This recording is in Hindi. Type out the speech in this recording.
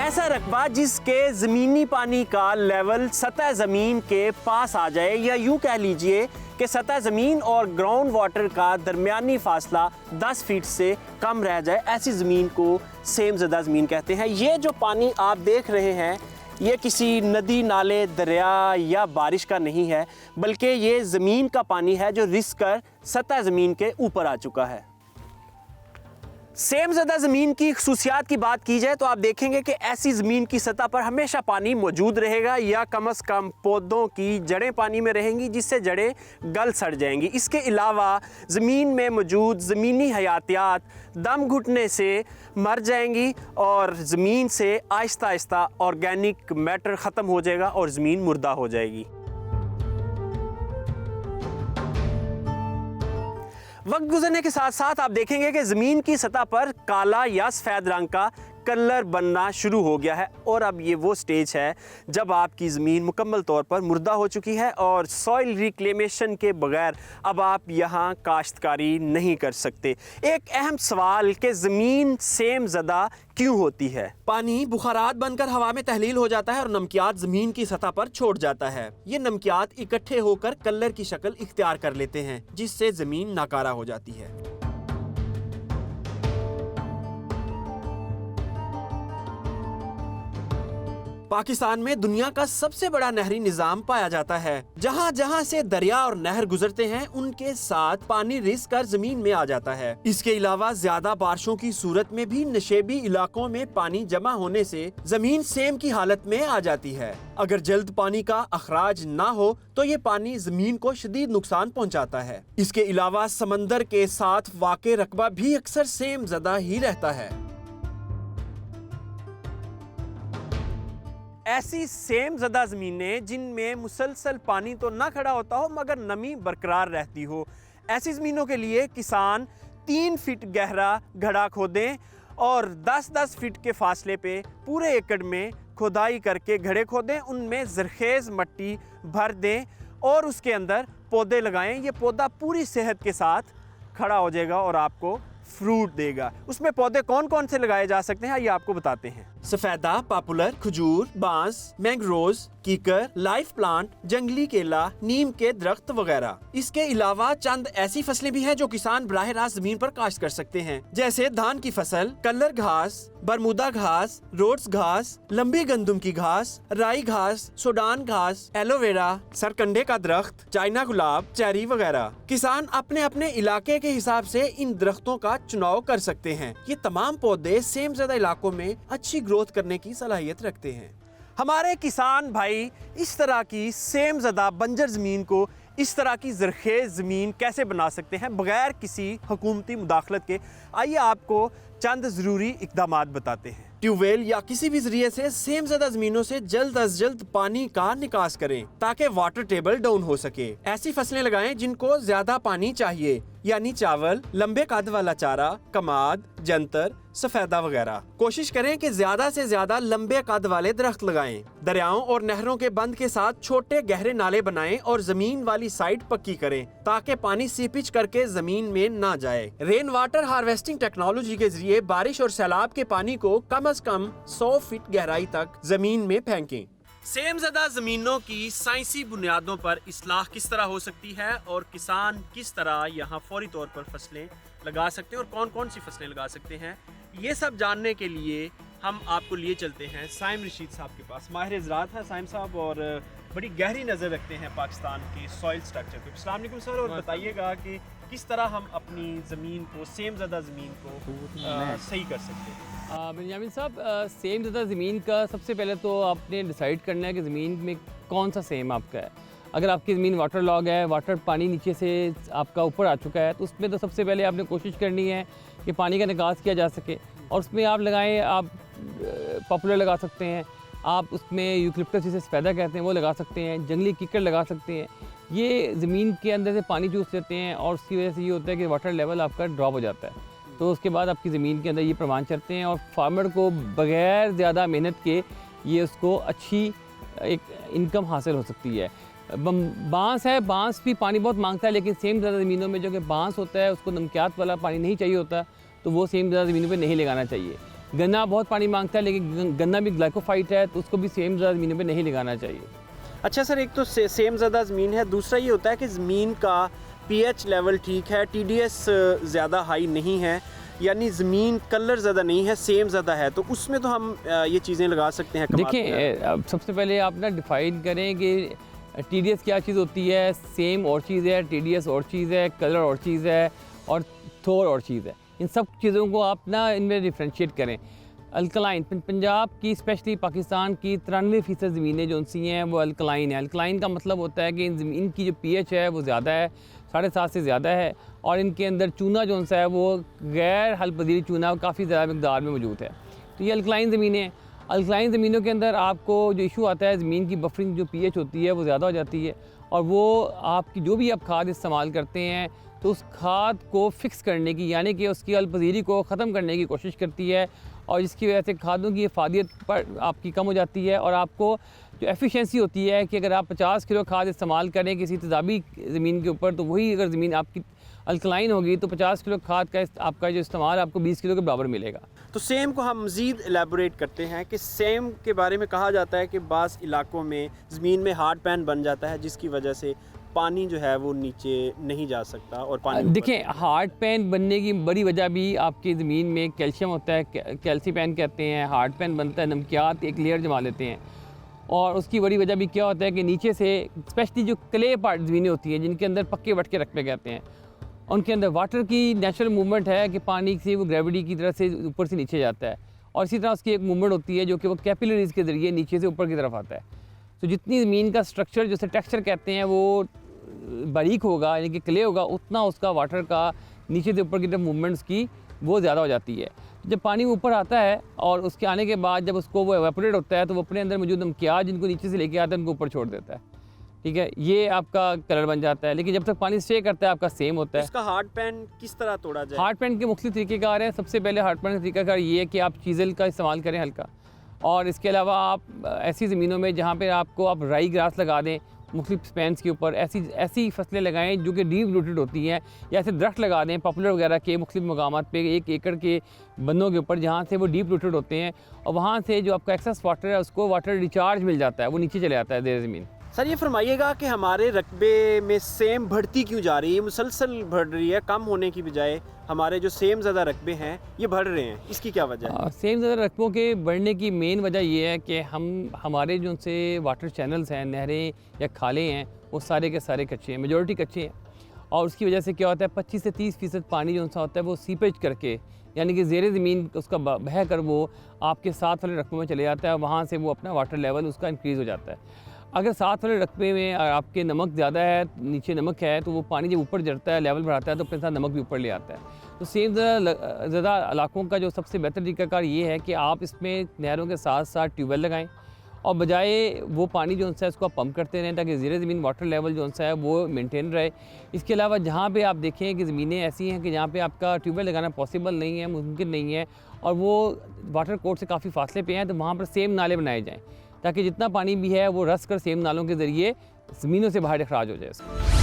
ऐसा रकबा जिसके ज़मीनी पानी का लेवल सतह ज़मीन के पास आ जाए, या यूँ कह लीजिए कि सतह ज़मीन और ग्राउंड वाटर का दरमियानी फासला 10 फीट से कम रह जाए, ऐसी ज़मीन को सेम ज़दा ज़मीन कहते हैं। ये जो पानी आप देख रहे हैं ये किसी नदी, नाले, दरिया या बारिश का नहीं है, बल्कि ये ज़मीन का पानी है जो रिस कर सतह ज़मीन के ऊपर आ चुका है। सेम ज़दा ज़मीन की खुसूसियात की बात की जाए तो आप देखेंगे कि ऐसी ज़मीन की सतह पर हमेशा पानी मौजूद रहेगा, या कम से कम पौधों की जड़ें पानी में रहेंगी, जिससे जड़ें गल सड़ जाएंगी। इसके अलावा ज़मीन में मौजूद ज़मीनी हयातियात दम घुटने से मर जाएंगी और ज़मीन से आहिस्ता आहिस्ता ऑर्गेनिक मैटर ख़त्म हो जाएगा और ज़मीन मुर्दा हो जाएगी। वक्त गुजरने के साथ साथ आप देखेंगे कि ज़मीन की सतह पर काला या सफ़ेद रंग का कलर बनना शुरू हो गया है, और अब ये वो स्टेज है जब आपकी ज़मीन मुकम्मल तौर पर मुर्दा हो चुकी है और सॉइल रिक्लेमेशन के बगैर अब आप यहाँ काश्तकारी नहीं कर सकते। एक अहम सवाल कि ज़मीन सेम ज़दा क्यों होती है? पानी बुखारात बनकर हवा में तहलील हो जाता है और नमकियात ज़मीन की सतह पर छोड़ जाता है। ये नमकियात इकट्ठे होकर कलर की शक्ल इख्तियार कर लेते हैं, जिससे ज़मीन नाकारा हो जाती है। पाकिस्तान में दुनिया का सबसे बड़ा नहरी निज़ाम पाया जाता है। जहाँ जहाँ से दरिया और नहर गुजरते हैं उनके साथ पानी रिस कर जमीन में आ जाता है। इसके अलावा ज्यादा बारिशों की सूरत में भी नशेबी इलाकों में पानी जमा होने से जमीन सेम की हालत में आ जाती है। अगर जल्द पानी का अखराज ना हो तो ये पानी जमीन को शदीद नुकसान पहुँचाता है। इसके अलावा समंदर के साथ वाक़े रकबा भी अक्सर सेम ज़दा ही रहता है। ऐसी सेम ज़दा ज़मीनें जिनमें मुसलसल पानी तो ना खड़ा होता हो मगर नमी बरकरार रहती हो, ऐसी ज़मीनों के लिए किसान 3 फीट गहरा गड्ढा खोदें और 10-10 फीट के फासले पे पूरे एकड़ में खुदाई करके गड्ढे खोदें, उनमें ज़रखेज़ मिट्टी भर दें और उसके अंदर पौधे लगाएं। ये पौधा पूरी सेहत के साथ खड़ा हो जाएगा और आपको फ्रूट देगा। उसमें पौधे कौन कौन से लगाए जा सकते हैं ये आपको बताते हैं। सफेदा, पॉपुलर, खजूर, बांस, मैंग्रोव्स, कीकर, लाइफ प्लांट, जंगली केला, नीम के दरख्त वगैरह। इसके अलावा चंद ऐसी फसलें भी हैं जो किसान बराह रास्त जमीन पर काश्त कर सकते हैं, जैसे धान की फसल, कलर घास, बरमूदा घास, रोड्स घास, लंबी गंदम की घास, राई घास, सूडान घास, एलोवेरा, सरकंडे का दरख्त, चाइना गुलाब, चेरी वगैरह। किसान अपने अपने इलाके के हिसाब से इन दरख्तों का चुनाव कर सकते हैं। ये तमाम पौधे सेम ज़दा इलाकों में अच्छी ग्रोथ करने की सलाहियत रखते हैं। हमारे किसान भाई इस तरह की सेम ज़दा बंजर ज़मीन को इस तरह की ज़रखेज़ ज़मीन कैसे बना सकते हैं बग़ैर किसी हुकूमती मुदाखलत के? आइए आपको चंद ज़रूरी इक़दामात बताते हैं। ट्यूबवेल या किसी भी ज़रिए से सेम ज़दा ज़मीनों से जल्द अज जल्द पानी का निकास करें ताकि वाटर टेबल डाउन हो सके। ऐसी फसलें लगाएं जिनको ज़्यादा पानी चाहिए, यानी चावल, लंबे कद वाला चारा, कमाद, जंतर, सफेदा वगैरह। कोशिश करें कि ज्यादा से ज्यादा लंबे कद वाले दरख्त लगाएं। दरियाओं और नहरों के बंद के साथ छोटे गहरे नाले बनाएं और जमीन वाली साइड पक्की करें ताकि पानी सीपिच करके जमीन में ना जाए। रेन वाटर हार्वेस्टिंग टेक्नोलॉजी के जरिए बारिश और सैलाब के पानी को कम से कम 100 फीट गहराई तक जमीन में फेंकें। सेम ज़दा ज़मीनों की साइंसी बुनियादों पर इस्लाह किस तरह हो सकती है और किसान किस तरह यहाँ फौरी तौर पर फसलें लगा सकते हैं और कौन कौन सी फसलें लगा सकते हैं, ये सब जानने के लिए हम आपको लिए चलते हैं साइम रशीद साहब के पास। माहिर ज़राअत है साइम साहब और बड़ी गहरी नज़र रखते हैं पाकिस्तान के सॉइल स्ट्रक्चर पे। अस्सलाम वालेकुम सर, और बताइएगा कि किस तरह हम अपनी ज़मीन को, सेम ज़दा ज़मीन को सही कर सकते हैं। बेंजामिन साहब, सेम ज़दा ज़मीन का सबसे पहले तो आपने डिसाइड करना है कि ज़मीन में कौन सा सेम आपका है। अगर आपकी ज़मीन वाटर लॉग है, वाटर पानी नीचे से आपका ऊपर आ चुका है, तो उसमें तो सबसे पहले आपने कोशिश करनी है कि पानी का निकास किया जा सके और उसमें आप लगाएं, आप पॉपुलर लगा सकते हैं, आप उसमें यूकलिप्टस जिसे सफेदा कहते हैं वो लगा सकते हैं, जंगली कीकर लगा सकते हैं। ये ज़मीन के अंदर से पानी चूस लेते हैं और उसकी वजह से ये होता है कि वाटर लेवल आपका ड्रॉप हो जाता है। तो उसके बाद आपकी ज़मीन के अंदर ये प्रमाण चलते हैं और फार्मर को बग़ैर ज़्यादा मेहनत के ये उसको अच्छी एक इनकम हासिल हो सकती है। बांस है, बांस भी पानी बहुत मांगता है, लेकिन सेम ज़्यादा ज़मीनों में जो कि बांस होता है उसको नमकियात वाला पानी नहीं चाहिए होता, तो वो सेम ज़्यादा ज़मीनों पे नहीं लगाना चाहिए। गन्ना बहुत पानी मांगता है, लेकिन गन्ना भी ग्लाइकोफाइट है, तो उसको भी सेम ज़्यादा ज़मीनों पे नहीं लगाना चाहिए। अच्छा सर, एक तो सेम ज़्यादा ज़मीन है, दूसरा ये होता है कि ज़मीन का पीएच लेवल ठीक है, टीडीएस ज़्यादा हाई नहीं है, यानी ज़मीन कलर ज़्यादा नहीं है, सेम ज़्यादा है, तो उसमें तो हम ये चीज़ें लगा सकते हैं। देखिए, अब सबसे पहले आप ना डिफाइन करें कि टीडीएस क्या चीज़ होती है। सेम और चीज़ है, टीडीएस और चीज़ है, कलर और चीज़ है, और थोर और चीज़ है। इन सब चीज़ों को आप ना इनमें डिफ्रेंशिएट करें। अल्कलाइन, पंजाब की स्पेशली पाकिस्तान की 93% ज़मीनें जो सी हैं वो अल्कलाइन है। अल्कलाइन का मतलब होता है कि इन ज़मीन की जो पीएच है वो ज़्यादा है, 7.5 से ज़्यादा है, और इनके अंदर चूना जो सा है वो गैर हल पजीरी चूना काफ़ी ज़्यादा मकदार में मौजूद है। तो ये अल्कलाइन ज़मीनें हैं। अल्कलाइन ज़मीनों के अंदर आपको जो इशू आता है, ज़मीन की बफरिंग जो पीएच होती है वो ज़्यादा हो जाती है, और वो आपकी जो भी आप खाद इस्तेमाल करते हैं तो उस खाद को फिक्स करने की, यानी कि उसकी अलपजीरी को ख़त्म करने की कोशिश करती है, और जिसकी वजह से खादों की इफादियत पर आपकी कम हो जाती है। और आपको जो एफिशिएंसी होती है कि अगर आप 50 किलो खाद इस्तेमाल करें किसी तेज़ाबी ज़मीन के ऊपर, तो वही अगर ज़मीन आपकी अल्कलाइन होगी तो 50 किलो खाद का आपका जो इस्तेमाल आपको 20 किलो के बराबर मिलेगा। तो सेम को हम मज़ीद एलेबोरेट करते हैं कि सेम के बारे में कहा जाता है कि बाज़ इलाकों में ज़मीन में हार्ड पैन बन जाता है, जिसकी वजह से पानी जो है वो नीचे नहीं जा सकता और पानी देखिए, हार्ड पैन बनने की बड़ी वजह भी आपकी ज़मीन में कैल्शियम होता है, कैल्सीपैन कहते हैं। हार्ड पैन बनता है, नमकियात एक लेयर जमा लेते हैं, और उसकी बड़ी वजह भी क्या होता है कि नीचे से स्पेशली जो क्ले पार्ट ज़मीनें होती हैं जिनके अंदर पक्के वटके रकबे कहते हैं, उनके अंदर वाटर की नेचुरल मूवमेंट है कि पानी से वो ग्रेविटी की तरह से ऊपर से नीचे जाता है, और इसी तरह उसकी एक मूवमेंट होती है जो कि वो कैपिलरीज़ के ज़रिए नीचे से ऊपर की तरफ आता है। तो जितनी ज़मीन का स्ट्रक्चर, जैसे टेक्सचर कहते हैं, वो बारीक होगा, यानी कि क्ले होगा, उतना उसका वाटर का नीचे से ऊपर की तरफ मूवमेंट्स की वो ज़्यादा हो जाती है। जब पानी ऊपर आता है और उसके आने के बाद जब उसको वो एवेपोरेट होता है, तो वो अपने अंदर मौजूद नमकियात जिनको नीचे से लेके आता है उनको ऊपर छोड़ देता है। ठीक है, ये आपका कलर बन जाता है, लेकिन जब तक पानी स्टे करता है आपका सेम होता है। इसका हार्ड पैन किस तरह तोड़ा जाए? हार्ड पैन के मुख्तलिफ तरीक़ेकार हैं। सबसे पहले हार्ड पैन का तरीक़ाकार ये है कि आप चीज़ल का इस्तेमाल करें हल्का, और इसके अलावा आप ऐसी ज़मीनों में जहाँ पर आपको आप राई ग्रास लगा दें मुख्तलिफ स्पैन्स के ऊपर, ऐसी फसलें लगाएं जो कि डीप रूटेड होती हैं, या ऐसे दरख्त लगा दें पॉपुलर वगैरह के मुख्तलिफ मकामात पे 1 एकड़ के बंदों के ऊपर, जहाँ से वो डीप रूटेड होते हैं, और वहाँ से जो आपका एक्सेस वाटर है उसको वाटर रिचार्ज मिल जाता है, वो नीचे चले आता है ज़ेर ज़मीन। सर ये फरमाइएगा कि हमारे रकबे में सेम बढ़ती क्यों जा रही है, मुसलसल बढ़ रही है, कम होने की बजाय हमारे जो सेम ज़्यादा रकबे हैं ये बढ़ रहे हैं, इसकी क्या वजह है? सेम ज़्यादा रकबों के बढ़ने की मेन वजह ये है कि हमारे जो से वाटर चैनल्स हैं, नहरें या खाले हैं, वो सारे के सारे कच्चे हैं, मेजॉरिटी कच्चे हैं, और उसकी वजह से क्या होता है 25 से 30% पानी जो सा होता है वो सीपेज करके, यानी कि ज़ेर ज़मीन उसका बह कर वो आपके साथ वाले रकबों में चले जाता है, वहाँ से वो अपना वाटर लेवल उसका इंक्रीज़ हो जाता है। अगर साथ वाले रकबे में आपके नमक ज़्यादा है, नीचे नमक है, तो वो पानी जब ऊपर चढ़ता है, लेवल बढ़ाता है, तो अपने साथ नमक भी ऊपर ले आता है। तो सेम ज़्यादा इलाकों का जो सबसे बेहतर तरीक़ाकार ये है कि आप इसमें नहरों के साथ साथ ट्यूबवेल लगाएं, और बजाय वो पानी जो सा है उसको आप पम्प करते रहें, ताकि ज़ेर ज़मीन वाटर लेवल जो सा है वो मेंटेन रहे। इसके अलावा जहाँ पे आप देखें कि ज़मीनें ऐसी हैं कि जहाँ पे आपका ट्यूबवेल लगाना पॉसिबल नहीं है, मुमकिन नहीं है, और वो वाटर कोर्स से काफ़ी फासले पे हैं, तो वहाँ पर सेम नाले बनाए जाएँ, ताकि जितना पानी भी है वो रस कर सेम नालों के ज़रिए ज़मीनों से बाहर अखराज हो जाए।